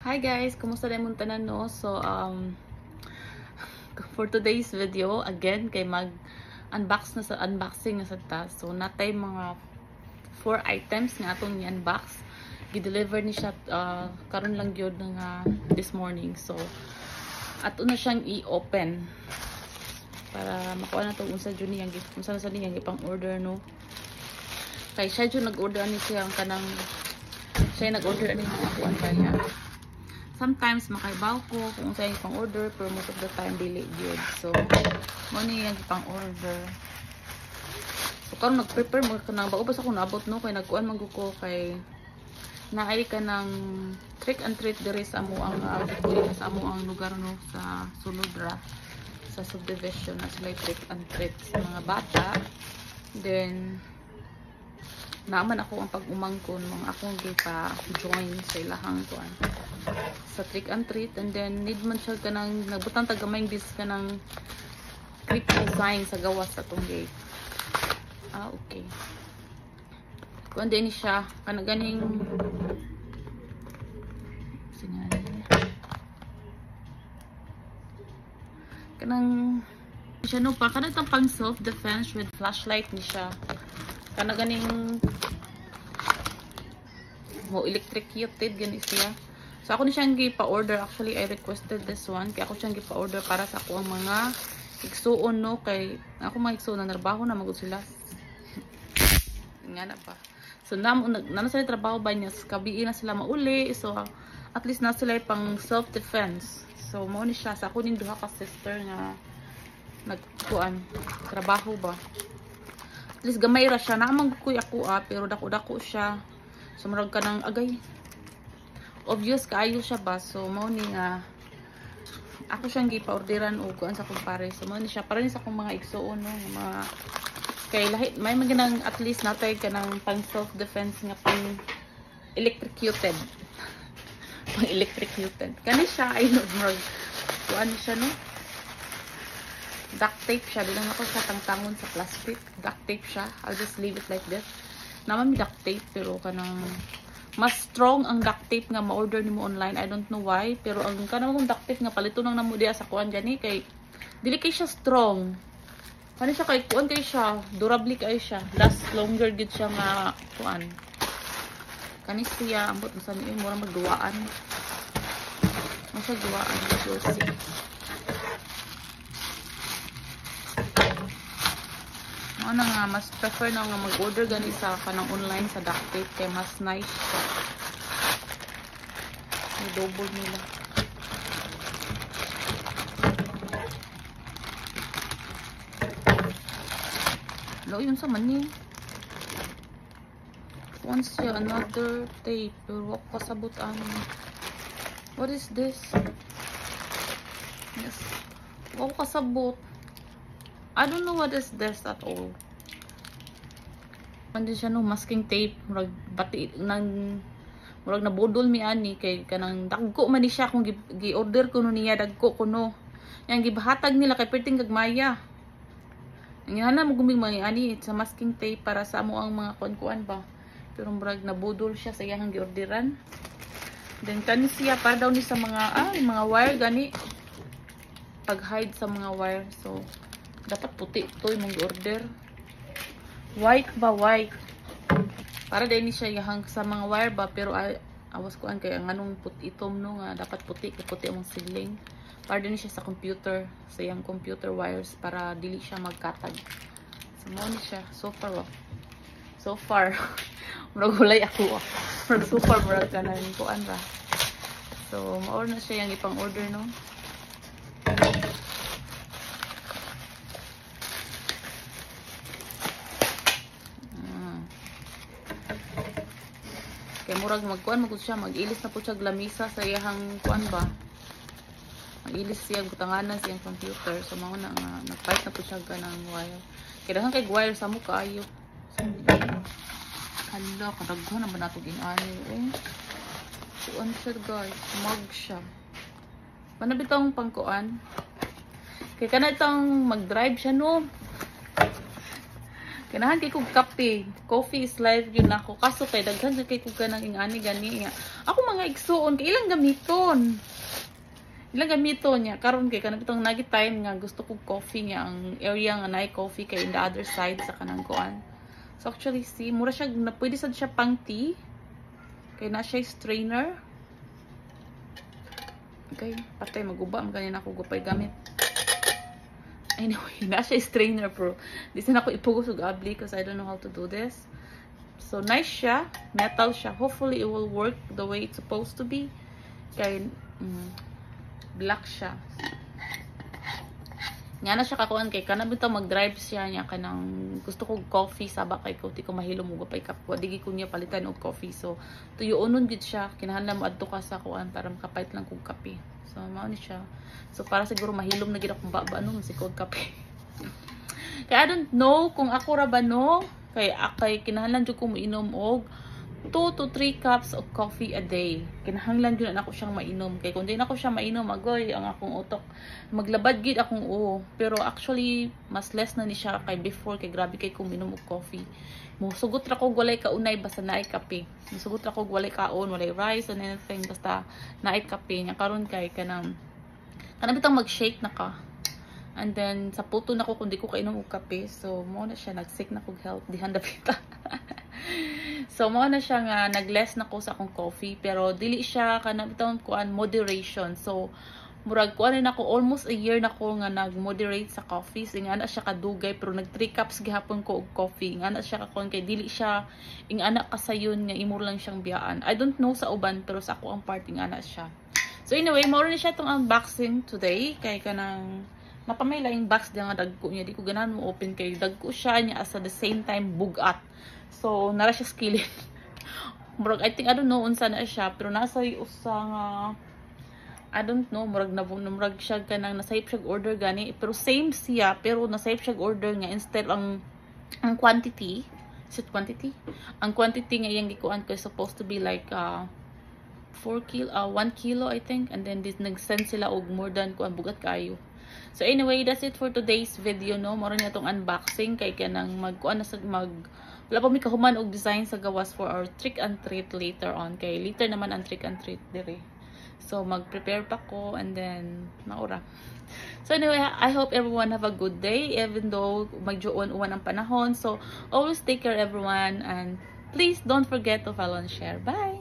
Hi guys, kumusta din mong tanan no? So for today's video again kay unboxing na sa ta. So natay mga 4 items nga atong i-unbox. Gi-deliver ni siya karon lang gyud nga this morning. So ato na siyang i-open para makuha na to unsa jud niyang unsa na sa niyang ipang-order no. Kay siya jud nag-order ani siya kanang siya nag-order ani mga kuan kaya. Sometimes makaibaw ko kung saan yung pang-order pero most of the time dili gyud. So mo ni yung pang-order. So karon nag-prepare mo kanang bago pa sa kun abot no kay nagkuan man ko kay naay ka ng trick and treat diri sa amo ang sa amo ang lugar no sa Suludra sa subdivision na sila trick and treat sa mga bata. Then naaman ako ang pag-umangkon mga akong gipa-join sa ilahang kuan sa trick and treat, and then need man siya kanang nagbutang tagamay bis kanang creep design sa gawas sa tong gate. Okay. Kuan din siya kanang ganing kanang siya no pa kanang pang self defense with flashlight ni siya. Kanang ganing mo electrocuted gani siya. So ako ni siyang gipa-order. Actually I requested this one kaya ako siyang gipa-order para sa ako ang mga igsuon no kay ako mga igsuon na trabaho na magud sila. Nga na pa. So na sila trabaho ba niya kabi na sila mauli. So at least na sila pang self defense. So mo ni siya sa ako ning duha ka sister nga nagkuan trabaho ba. At least gamay ra siya na magkuy ako pero dako-dako siya. So marag ka ng agay. Obvious kaayo siya ba. So mao ni nga ako siyang gipa-orderan og kuan sa kumpare. So mao ni siya para ni sa akong mga igsuon no mga kay lahi may maganang at least natay kanang pang self defense nga pang electrocuted. Pang electrocuted. Kani siya ay no marag kuan siya no. Duct tape siya. Bilang ako siya tangtangon sa plastic. Duct tape siya. I'll just leave it like this. Naman may duct tape pero kanang mas strong ang duct tape nga ma-order nimo online. I don't know why. Pero ang kanang duct tape nga palito nang namo diya sa kuan gani kay dili kay siya strong. Kani siya kay kuan kay siya, durable kay siya. Last longer gid siya nga kuan. Kani siya ambot sa ni mura magduwaan. Masa duwaan so see. Ano nga, mas prefer na nga mag-order gani sa kanang online sa duct tape kay mas nice siya. May double nila. Lo, yun sa mani. Once siya, another tape. Pero wak pasabot ano. What is this? Yes. Wak pasabot. I don't know what is this at all. Hindi siya no masking tape. Murag bati nang murag nabudol mi ani kay kanang dagko man ni siya kung gi-order ko no niya dagko ko no. Yang gibahatag nila kay perting gagmaya. Ang hana mo guming mga ani sa masking tape para sa amo ang mga kuan-kuan ba. Pero murag nabudol siya sa iyang gi-orderan. Then kani siya para daw ni sa mga mga wire gani pag-hide sa mga wire. So dapat puti ito yung order. White ba? White. Para din siya yahang sa mga wire ba. Pero awas ko kay ang anong itom no nga dapat puti. Puti ang siling. Para din siya sa computer. Sa yung computer wires. Para dili siya magkatag. So mo ni siya. So far So far. Murag hulay ako Murag so far. Murag ka na yung kuan ba. So ma-order na siya yung ipang order no. Kaya murag magkuan magud siya, mag-ilis na po siya lamisa sa iyang kuan ba. Mag-ilis siya butanganan sa iyang computer. So mao na nga nagpipe na po siya ganang wire. Kaya dahan kay wire sa mo kaayo. Hala, kadaghan naman nato ginani kuan siya guys, mag siya. Manabitong pangkuan. Kaya kana itong mag-drive siya no. Kanahan kay kog kape. Coffee is life yun ako. Kaso kay daghan kay kog kanang ingani gani. Ako mga igsuon kay ilang gamiton. Ilang gamiton niya karon kay kanang bitong nagi time nga gusto ko coffee niya ang area nga naay coffee kay in the other side sa kanang kuan. So actually see, mura siya na pwede sad siya pang tea. Kay na siya strainer. Okay, patay maguba man kanina ako gupay gamit. Anyway, na siya strainer pro. Di sana ako ipugos og abli because I don't know how to do this. So nice siya, metal siya. Hopefully it will work the way it's supposed to be. Kay black siya. Nga na siya kakuan kay kana bitaw mag-drive siya niya kanang gusto ko coffee saba kay ko ti ko mahilo mo gapay kapwa digi ko niya palitan og coffee. So tuyoonon gid siya kinahanglan mo adto ka sa kuan para makapait lang kog kape. So mao ni siya. So para siguro mahilom na gid akong baba no si kog kape. Kaya I don't know kung ako ra ba no kay akay kinahanglan jud ko moinom og 2 to 3 cups of coffee a day. Kinahanglan gyud na ako siyang mainom. Kay kung di na ako siya mainom, agoy, ang akong utok. Maglabad gid akong oo. Pero actually, mas less na ni siya kay before. Kay grabe kay kung minom og coffee. Musugot ra ko walay kaunay basta naay kape. Musugot ra ko walay kaon, walay rice and anything basta naay kape. Nya karon kay kanang bitang mag-shake na ka. And then sa puto na ko kung di ko kainom og kape. So mo na siya nag-sick na kog health dihan dapita. So mo na siya nga nag-less na ko sa akong coffee pero dili siya kanang bitong kuan moderation. So murag kuan na ako almost a year na ko nga nag-moderate sa coffee. So nga na siya kadugay pero nag 3 cups gihapon ko og coffee. Nga na siya kakon kay dili siya ing anak kasayon nga imo lang siyang biyaan. I don't know sa uban pero sa ako ang party nga na siya. So anyway, mao na siya tong unboxing today kay kanang napamay laing box diya nga dagko niya di ko ganahan mo open kay dagko siya niya as at the same time bugat. So nara siya skillet. Murag I think I don't know unsa na siya pero nasa usa nga I don't know murag murag siya kanang nasayip siya order gani pero same siya pero nasayip siya order nga instead ang quantity is it quantity? Ang quantity nga iyang gikuan ko is supposed to be like 1 kilo I think and then this nag-send sila og more than kuan bugat kayo. So anyway, that's it for today's video no. Moro niya tong unboxing kay kanang magkuan na sa wala pa mi kahuman og design sa gawas for our trick and treat later on kay later naman ang trick and treat dire. So mag-prepare pa ko and then maura. So anyway, I hope everyone have a good day even though magjuon-uwan ang panahon. So always take care everyone and please don't forget to follow and share. Bye.